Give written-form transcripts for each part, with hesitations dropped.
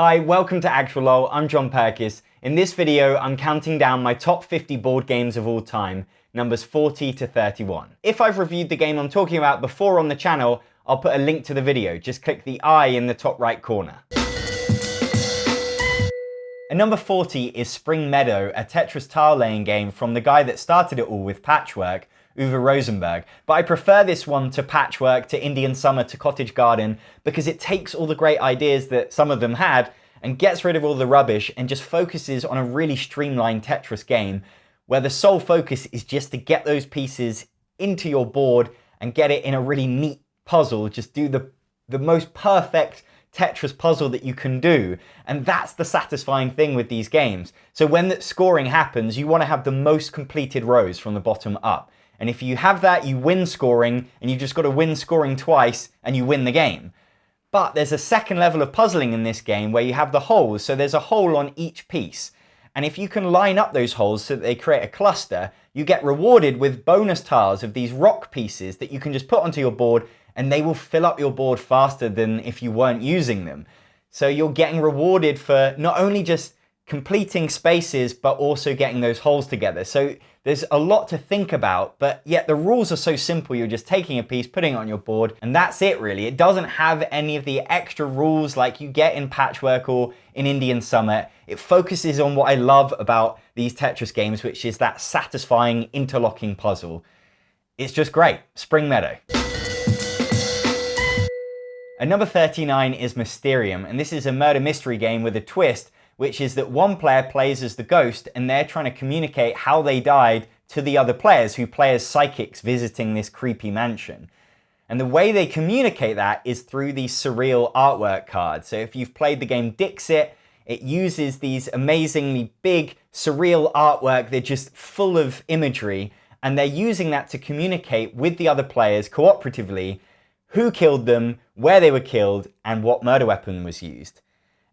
Hi, welcome to Actualol, I'm Jon Purkis. In this video, I'm counting down my top 50 board games of all time, numbers 40 to 31. If I've reviewed the game I'm talking about before on the channel, I'll put a link to the video. Just click the I in the top right corner. And number 40 is Spring Meadow, a Tetris tile laying game from the guy that started it all with Patchwork, Uwe Rosenberg. But I prefer this one to Patchwork, to Indian Summer, to Cottage Garden, because it takes all the great ideas that some of them had and gets rid of all the rubbish and just focuses on a really streamlined Tetris game where the sole focus is just to get those pieces into your board and get it in a really neat puzzle. Just do the most perfect Tetris puzzle that you can do, and that's the satisfying thing with these games. So when the scoring happens, you want to have the most completed rows from the bottom up, and if you have that, you win scoring, and you just got to win scoring twice and you win the game. But there's a second level of puzzling in this game where you have the holes, so there's a hole on each piece, and if you can line up those holes so that they create a cluster, you get rewarded with bonus tiles of these rock pieces that you can just put onto your board, and they will fill up your board faster than if you weren't using them. So you're getting rewarded for not only just completing spaces, but also getting those holes together. So there's a lot to think about, but yet the rules are so simple. You're just taking a piece, putting it on your board, and that's it really. It doesn't have any of the extra rules like you get in Patchwork or in Indian Summer. It focuses on what I love about these Tetris games, which is that satisfying interlocking puzzle. It's just great. Spring Meadow. And number 39 is Mysterium, and this is a murder mystery game with a twist, which is that one player plays as the ghost and they're trying to communicate how they died to the other players who play as psychics visiting this creepy mansion. And the way they communicate that is through these surreal artwork cards. So if you've played the game Dixit, it uses these amazingly big surreal artwork. They're just full of imagery, and they're using that to communicate with the other players cooperatively who killed them, where they were killed, and what murder weapon was used.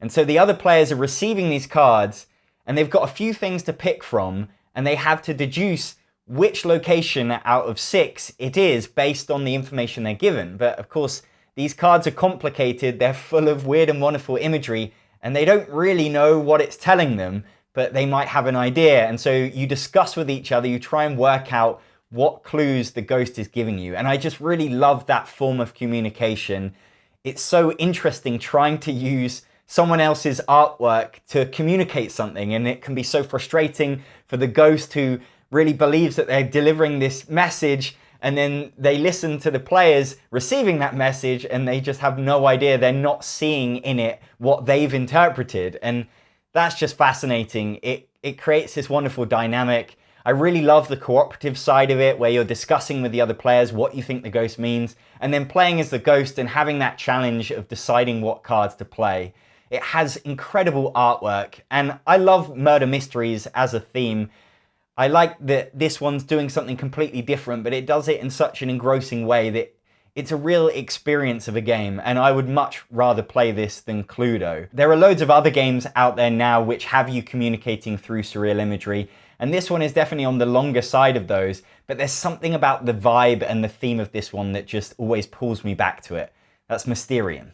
And so the other players are receiving these cards, and they've got a few things to pick from, and they have to deduce which location out of 6 it is based on the information they're given. But of course, these cards are complicated, they're full of weird and wonderful imagery, and they don't really know what it's telling them, but they might have an idea. And so you discuss with each other, you try and work out what clues the ghost is giving you. And I just really love that form of communication. It's so interesting trying to use someone else's artwork to communicate something, and it can be so frustrating for the ghost who really believes that they're delivering this message, and then they listen to the players receiving that message and they just have no idea. They're not seeing in it what they've interpreted, and that's just fascinating. It creates this wonderful dynamic. I really love the cooperative side of it, where you're discussing with the other players what you think the ghost means, and then playing as the ghost and having that challenge of deciding what cards to play. It has incredible artwork, and I love murder mysteries as a theme. I like that this one's doing something completely different, but it does it in such an engrossing way that it's a real experience of a game, and I would much rather play this than Cluedo. There are loads of other games out there now which have you communicating through surreal imagery, and this one is definitely on the longer side of those, but there's something about the vibe and the theme of this one that just always pulls me back to it. That's Mysterium.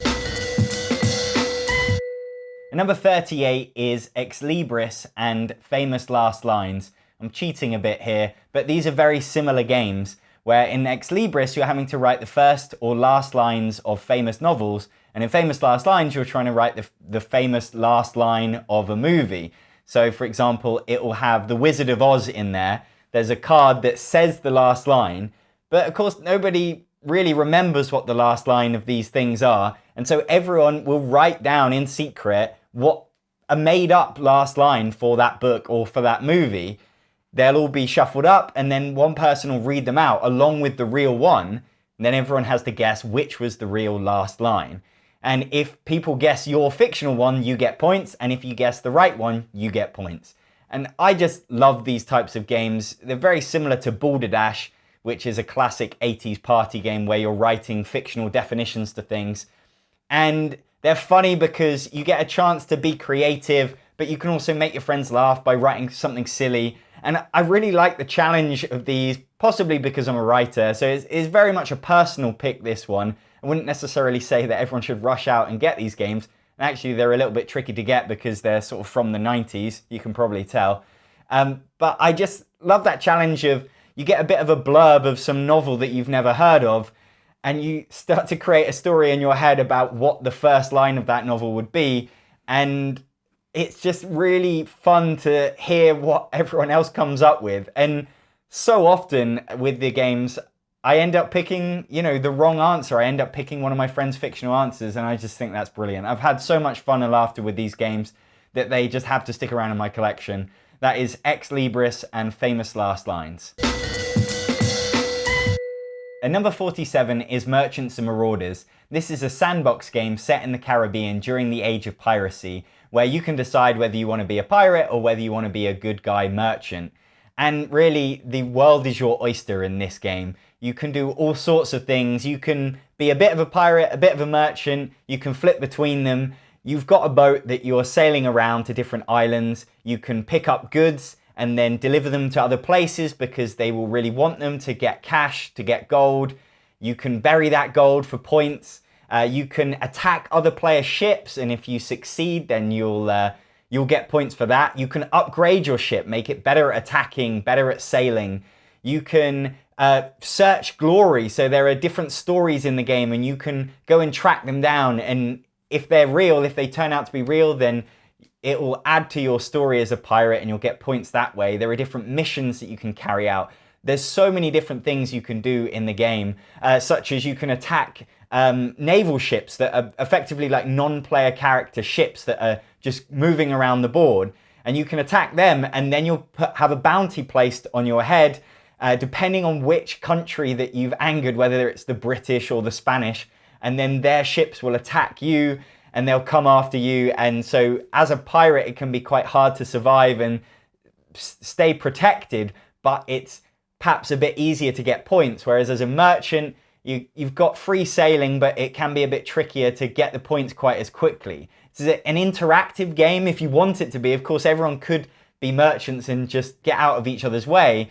And number 38 is ExLibris and Famous Last Lines. I'm cheating a bit here, but these are very similar games, where in ExLibris you're having to write the first or last lines of famous novels, and in Famous Last Lines you're trying to write the famous last line of a movie. So for example, it will have The Wizard of Oz in there. There's a card that says the last line, but of course nobody really remembers what the last line of these things are, and so everyone will write down in secret what a made up last line for that book or for that movie. They'll all be shuffled up, and then one person will read them out along with the real one, and then everyone has to guess which was the real last line. And if people guess your fictional one, you get points, and if you guess the right one, you get points. And I just love these types of games. They're very similar to Balderdash, which is a classic 80s party game where you're writing fictional definitions to things. And they're funny because you get a chance to be creative, but you can also make your friends laugh by writing something silly. And I really like the challenge of these, possibly because I'm a writer, so it's very much a personal pick, this one. I wouldn't necessarily say that everyone should rush out and get these games, Actually, they're a little bit tricky to get because they're sort of from the 90s, you can probably tell. But I just love that challenge of you get a bit of a blurb of some novel that you've never heard of, and you start to create a story in your head about what the first line of that novel would be. And it's just really fun to hear what everyone else comes up with. And so often with the games, I end up picking, the wrong answer. I end up picking one of my friend's fictional answers, and I just think that's brilliant. I've had so much fun and laughter with these games that they just have to stick around in my collection. That is ExLibris and Famous Last Lines. At number 47 is Merchants and Marauders. This is a sandbox game set in the Caribbean during the age of piracy, where you can decide whether you want to be a pirate or whether you want to be a good guy merchant. And really, the world is your oyster in this game. You can do all sorts of things. You can be a bit of a pirate, a bit of a merchant. You can flip between them. You've got a boat that you're sailing around to different islands. You can pick up goods and then deliver them to other places because they will really want them to get cash, to get gold. You can bury that gold for points. You can attack other players' ships, and if you succeed, then you'll get points for that. You can upgrade your ship, make it better at attacking, better at sailing. You can search glory, so there are different stories in the game, and you can go and track them down. And if they're real, if they turn out to be real, then it will add to your story as a pirate and you'll get points that way. There are different missions that you can carry out. There's so many different things you can do in the game, such as you can attack naval ships that are effectively like non-player character ships that are just moving around the board. And you can attack them, and then you'll have a bounty placed on your head, depending on which country that you've angered, whether it's the British or the Spanish. And then their ships will attack you, and they'll come after you. And so as a pirate, it can be quite hard to survive and stay protected, but it's perhaps a bit easier to get points. Whereas as a merchant, you've got free sailing, but it can be a bit trickier to get the points quite as quickly. This is an interactive game if you want it to be. Of course, everyone could be merchants and just get out of each other's way,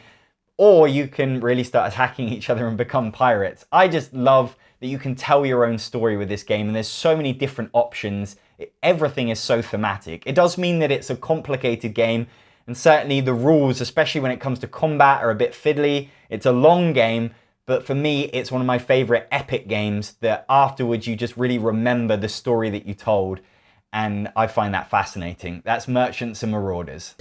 or you can really start attacking each other and become pirates. I just love that you can tell your own story with this game, and there's so many different options. Everything is so thematic. It does mean that it's a complicated game, and certainly the rules, especially when it comes to combat, are a bit fiddly. It's a long game, but for me, it's one of my favorite epic games that afterwards you just really remember the story that you told, and I find that fascinating. That's Merchants and Marauders.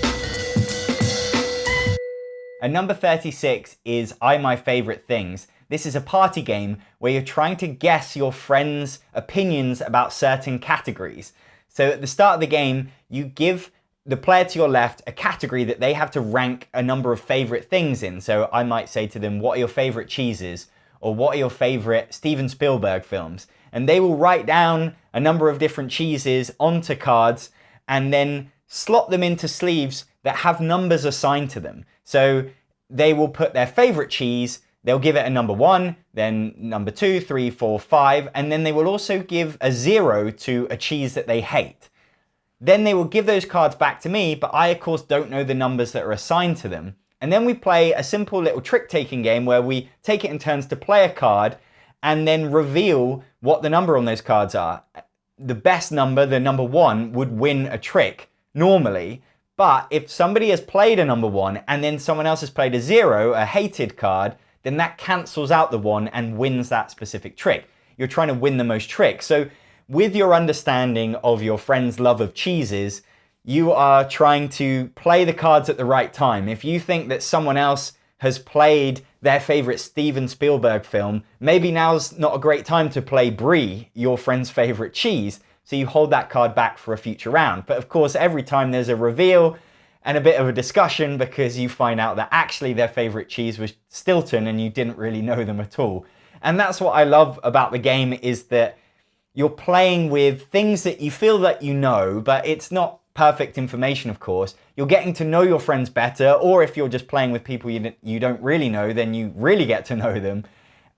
And number 36 is I My Favorite Things. This is a party game where you're trying to guess your friends' opinions about certain categories. So at the start of the game, you give the player to your left a category that they have to rank a number of favorite things in. So I might say to them, what are your favorite cheeses? Or what are your favorite Steven Spielberg films? And they will write down a number of different cheeses onto cards and then slot them into sleeves that have numbers assigned to them. So they will put their favorite cheese, they'll give it a number 1, then number 2, 3, 4, 5, and then they will also give a 0 to a cheese that they hate. Then they will give those cards back to me, but I of course don't know the numbers that are assigned to them. And then we play a simple little trick-taking game where we take it in turns to play a card and then reveal what the number on those cards are. The best number, the number 1, would win a trick normally. But if somebody has played a number 1 and then someone else has played a 0, a hated card, then that cancels out the 1 and wins that specific trick. You're trying to win the most tricks. So with your understanding of your friend's love of cheeses, you are trying to play the cards at the right time. If you think that someone else has played their favorite Steven Spielberg film, maybe now's not a great time to play Brie, your friend's favorite cheese. So you hold that card back for a future round. But of course, every time there's a reveal and a bit of a discussion because you find out that actually their favorite cheese was Stilton and you didn't really know them at all. And that's what I love about the game, is that you're playing with things that you feel that you know, but it's not perfect information, of course. You're getting to know your friends better, or if you're just playing with people you don't really know, then you really get to know them.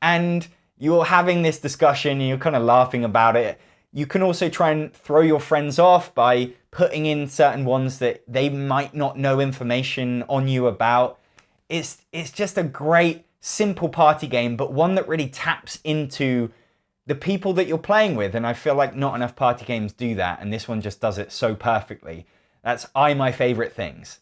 And you're having this discussion and you're kind of laughing about it. You can also try and throw your friends off by putting in certain ones that they might not know information on you about. It's just a great, simple party game, but one that really taps into the people that you're playing with. And I feel like not enough party games do that, and this one just does it so perfectly. That's my favorite things.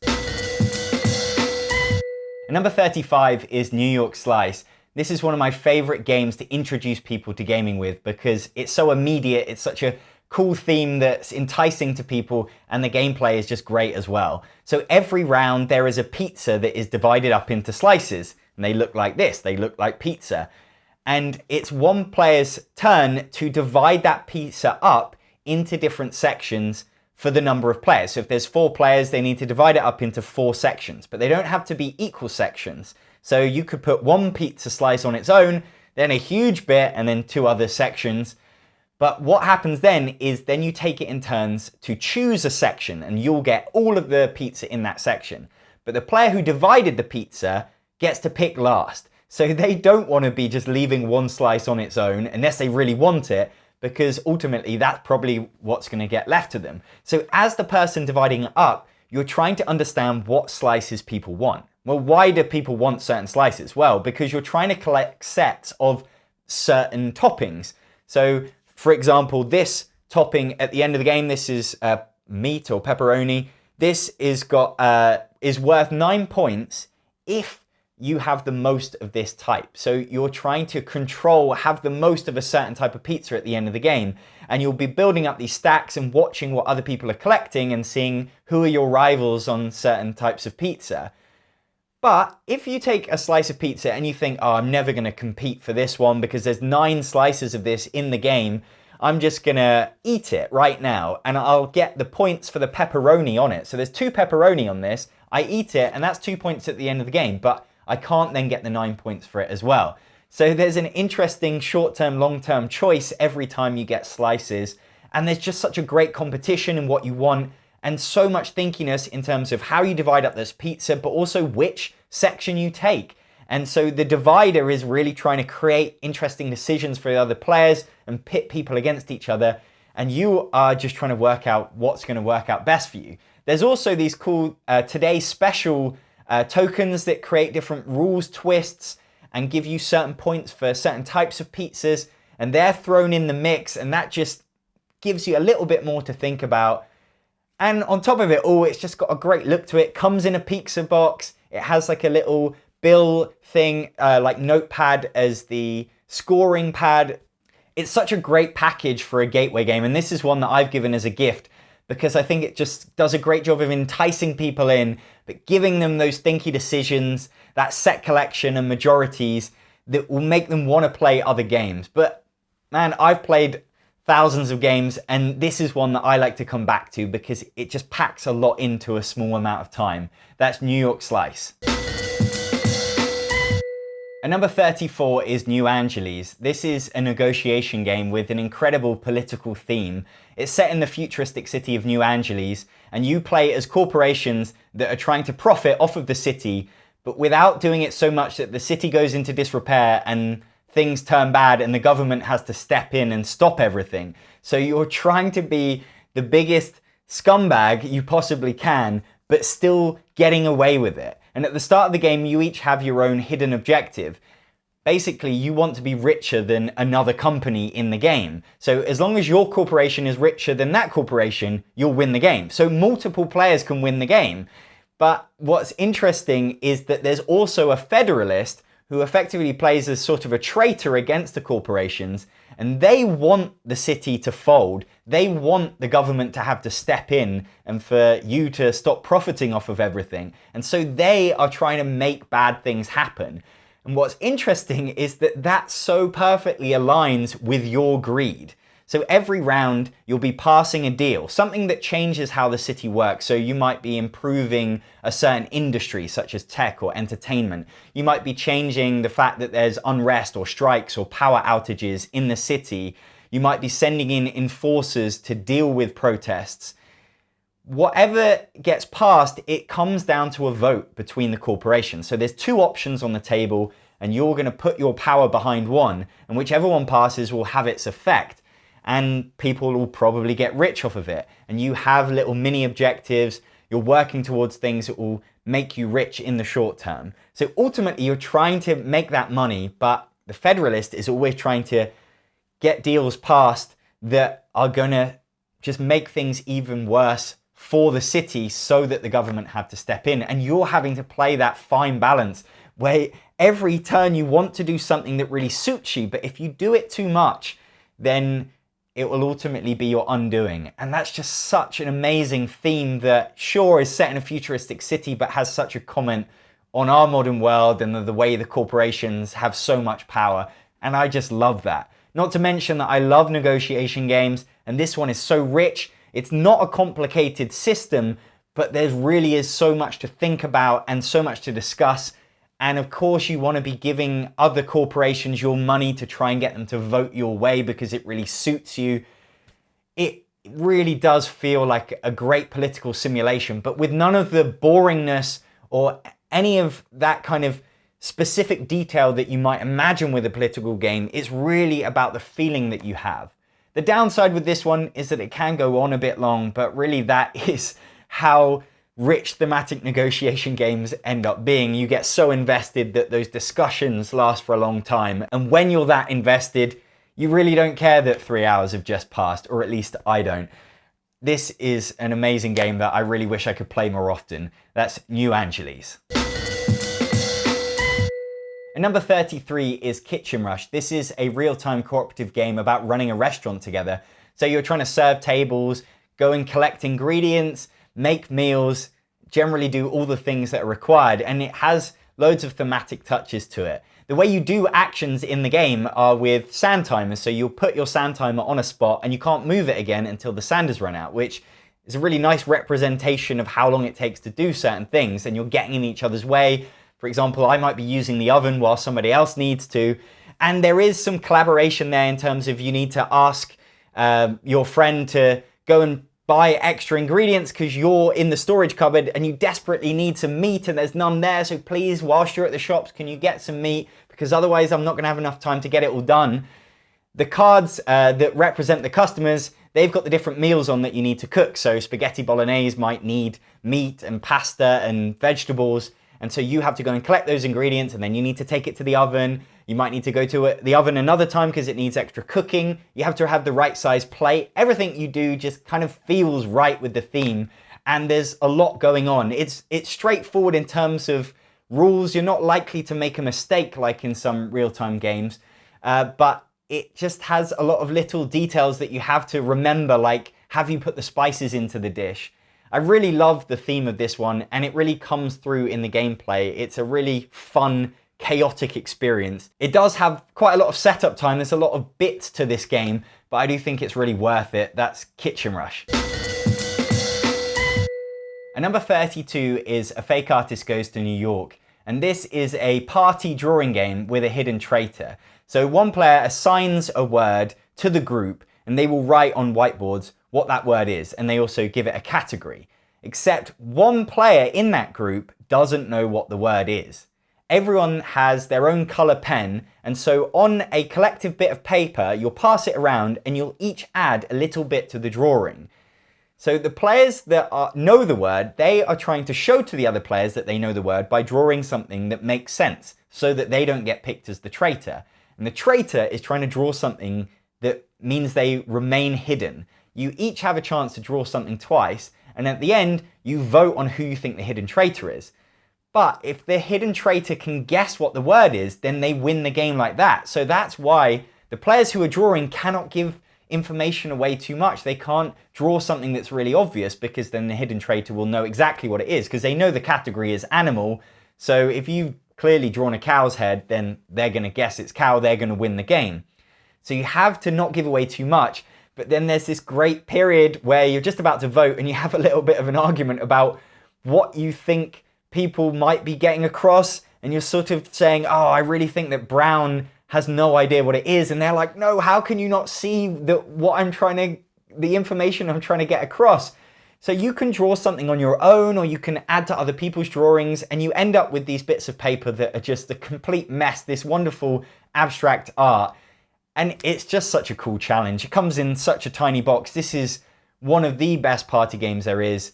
And number 35 is New York Slice. This is one of my favorite games to introduce people to gaming with because it's so immediate, it's such a cool theme that's enticing to people, and the gameplay is just great as well. So every round there is a pizza that is divided up into slices, and they look like this, they look like pizza. And it's one player's turn to divide that pizza up into different sections for the number of players. So if there's 4 players, they need to divide it up into 4 sections, but they don't have to be equal sections. So you could put one pizza slice on its own, then a huge bit, and then 2 other sections. But what happens then is then you take it in turns to choose a section, and you'll get all of the pizza in that section. But the player who divided the pizza gets to pick last. So they don't want to be just leaving one slice on its own unless they really want it, because ultimately that's probably what's going to get left to them. So as the person dividing it up, you're trying to understand what slices people want. Well, why do people want certain slices? Well, because you're trying to collect sets of certain toppings. So for example, this topping at the end of the game, this is meat or pepperoni. This is worth 9 points if you have the most of this type. So you're trying to have the most of a certain type of pizza at the end of the game. And you'll be building up these stacks and watching what other people are collecting and seeing who are your rivals on certain types of pizza. But if you take a slice of pizza and you think, oh, I'm never gonna compete for this one because there's 9 slices of this in the game, I'm just gonna eat it right now and I'll get the points for the pepperoni on it. So there's 2 pepperoni on this, I eat it and that's 2 points at the end of the game, but I can't then get the 9 points for it as well. So there's an interesting short-term, long-term choice every time you get slices. And there's just such a great competition in what you want and so much thinkiness in terms of how you divide up this pizza, but also which section you take. And so the divider is really trying to create interesting decisions for the other players and pit people against each other. And you are just trying to work out what's going to work out best for you. There's also these cool Today Special tokens that create different rules twists and give you certain points for certain types of pizzas, and they're thrown in the mix, and that just gives you a little bit more to think about. And on top of it all, it's just got a great look to it. Comes in a pizza box. It has like a little bill thing, like notepad as the scoring pad. It's such a great package for a gateway game, and this is one that I've given as a gift because I think it just does a great job of enticing people in, but giving them those thinky decisions, that set collection and majorities that will make them want to play other games. But man, I've played thousands of games, and this is one that I like to come back to because it just packs a lot into a small amount of time. That's New York Slice. And number 34 is New Angeles. This is a negotiation game with an incredible political theme. It's set in the futuristic city of New Angeles, and you play as corporations that are trying to profit off of the city, but without doing it so much that the city goes into disrepair and things turn bad and the government has to step in and stop everything. So you're trying to be the biggest scumbag you possibly can, but still getting away with it. And at the start of the game, you each have your own hidden objective. Basically, you want to be richer than another company in the game. So as long as your corporation is richer than that corporation, you'll win the game. So multiple players can win the game. But what's interesting is that there's also a federalist who effectively plays as sort of a traitor against the corporations, and they want the city to fold. They want the government to have to step in and for you to stop profiting off of everything. And so they are trying to make bad things happen. And what's interesting is that that so perfectly aligns with your greed. So every round you'll be passing a deal, something that changes how the city works. So you might be improving a certain industry such as tech or entertainment. You might be changing the fact that there's unrest or strikes or power outages in the city. You might be sending in enforcers to deal with protests. Whatever gets passed, it comes down to a vote between the corporations. So there's 2 options on the table and you're going to put your power behind one, and whichever one passes will have its effect. And people will probably get rich off of it. And you have little mini objectives. You're working towards things that will make you rich in the short term. So ultimately, you're trying to make that money, but the Federalist is always trying to get deals passed that are going to just make things even worse for the city so that the government have to step in. And you're having to play that fine balance where every turn you want to do something that really suits you, but if you do it too much, then it will ultimately be your undoing. And that's just such an amazing theme that sure is set in a futuristic city, but has such a comment on our modern world and the way the corporations have so much power. And I just love that. Not to mention that I love negotiation games, and this one is so rich. It's not a complicated system, but there really is so much to think about and so much to discuss. And of course, you want to be giving other corporations your money to try and get them to vote your way because it really suits you. It really does feel like a great political simulation, but with none of the boringness or any of that kind of specific detail that you might imagine with a political game. It's really about the feeling that you have. The downside with this one is that it can go on a bit long, but really that is how rich thematic negotiation games end up being. You get so invested that those discussions last for a long time. And when you're that invested, you really don't care that 3 hours have just passed, or at least I don't. This is an amazing game that I really wish I could play more often. That's New Angeles. And number 33 is Kitchen Rush. This is a real-time cooperative game about running a restaurant together. So you're trying to serve tables, go and collect ingredients, make meals, generally do all the things that are required. And it has loads of thematic touches to it. The way you do actions in the game are with sand timers. So you'll put your sand timer on a spot and you can't move it again until the sand has run out, which is a really nice representation of how long it takes to do certain things. And you're getting in each other's way. For example, I might be using the oven while somebody else needs to. And there is some collaboration there in terms of you need to ask your friend to go and buy extra ingredients because you're in the storage cupboard and you desperately need some meat and there's none there. So please, whilst you're at the shops, can you get some meat? Because otherwise I'm not going to have enough time to get it all done. The cards that represent the customers, they've got the different meals on that you need to cook. So spaghetti bolognese might need meat and pasta and vegetables. And so you have to go and collect those ingredients and then you need to take it to the oven. You might need to go to the oven another time because it needs extra cooking. You have to have the right size plate. Everything you do just kind of feels right with the theme. And there's a lot going on. It's straightforward in terms of rules. You're not likely to make a mistake like in some real-time games. But it just has a lot of little details that you have to remember, like have you put the spices into the dish? I really love the theme of this one, and it really comes through in the gameplay. It's a really fun, chaotic experience. It does have quite a lot of setup time. There's a lot of bits to this game, but I do think it's really worth it. That's Kitchen Rush. And number 32 is A Fake Artist Goes to New York. And this is a party drawing game with a hidden traitor. So one player assigns a word to the group, and they will write on whiteboards what that word is, and they also give it a category. Except one player in that group doesn't know what the word is. Everyone has their own color pen, and so on a collective bit of paper, you'll pass it around and you'll each add a little bit to the drawing. So the players that know the word, they are trying to show to the other players that they know the word by drawing something that makes sense so that they don't get picked as the traitor. And the traitor is trying to draw something that means they remain hidden. You each have a chance to draw something twice, and at the end, you vote on who you think the hidden traitor is. But if the hidden traitor can guess what the word is, then they win the game like that. So that's why the players who are drawing cannot give information away too much. They can't draw something that's really obvious because then the hidden traitor will know exactly what it is because they know the category is animal. So if you've clearly drawn a cow's head, then they're going to guess it's cow, they're going to win the game. So you have to not give away too much. But then there's this great period where you're just about to vote and you have a little bit of an argument about what you think people might be getting across. And you're sort of saying, oh, I really think that brown has no idea what it is. And they're like, no, how can you not see the information I'm trying to get across? So you can draw something on your own, or you can add to other people's drawings, and you end up with these bits of paper that are just a complete mess, this wonderful abstract art. And it's just such a cool challenge. It comes in such a tiny box. This is one of the best party games there is.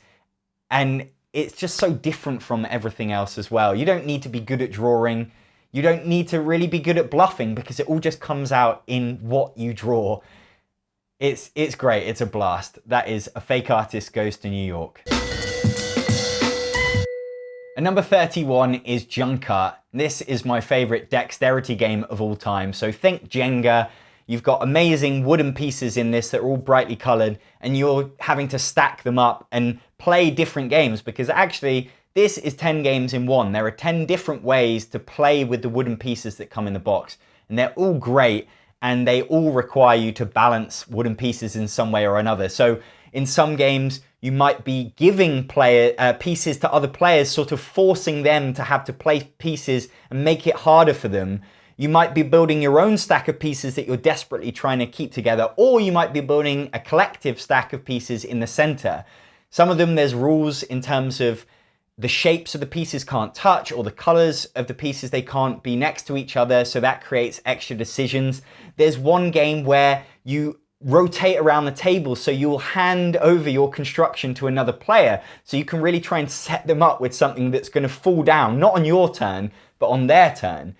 And it's just so different from everything else as well. You don't need to be good at drawing. You don't need to really be good at bluffing because it all just comes out in what you draw. It's great, it's a blast. That is A Fake Artist Goes to New York. And number 31 is Junkart. This is my favorite dexterity game of all time. So think Jenga. You've got amazing wooden pieces in this that are all brightly colored, and you're having to stack them up and play different games, because actually this is 10 games in one. There are 10 different ways to play with the wooden pieces that come in the box, and they're all great, and they all require you to balance wooden pieces in some way or another. So in some games, you might be giving pieces to other players, sort of forcing them to have to play pieces and make it harder for them. You might be building your own stack of pieces that you're desperately trying to keep together, or you might be building a collective stack of pieces in the center. Some of them, there's rules in terms of the shapes of the pieces can't touch, or the colors of the pieces, they can't be next to each other, so that creates extra decisions. There's one game where you rotate around the table, so you'll hand over your construction to another player, so you can really try and set them up with something that's going to fall down, not on your turn, but on their turn.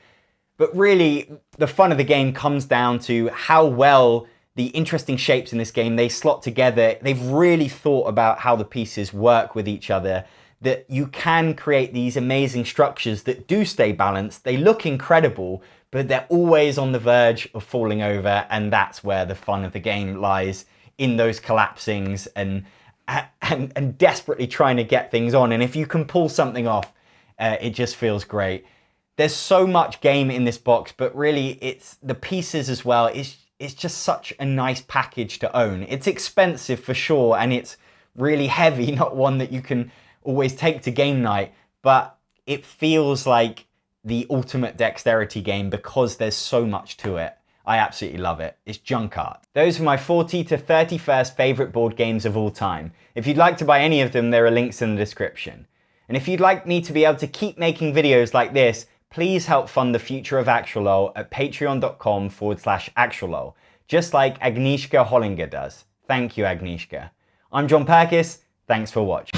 But really, the fun of the game comes down to how well the interesting shapes in this game, they slot together. They've really thought about how the pieces work with each other, that you can create these amazing structures that do stay balanced. They look incredible, but they're always on the verge of falling over, and that's where the fun of the game lies, in those collapsings and desperately trying to get things on. And if you can pull something off, it just feels great. There's so much game in this box, but really it's the pieces as well. It's just such a nice package to own. It's expensive for sure, and it's really heavy, not one that you can always take to game night, but it feels like the ultimate dexterity game because there's so much to it. I absolutely love it. It's Junkart. Those are my 40 to 31st favorite board games of all time. If you'd like to buy any of them, there are links in the description. And if you'd like me to be able to keep making videos like this, please help fund the future of Actualol at patreon.com/Actualol, just like Agnieszka Hollinger does. Thank you, Agnieszka. I'm Jon Purkis. Thanks for watching.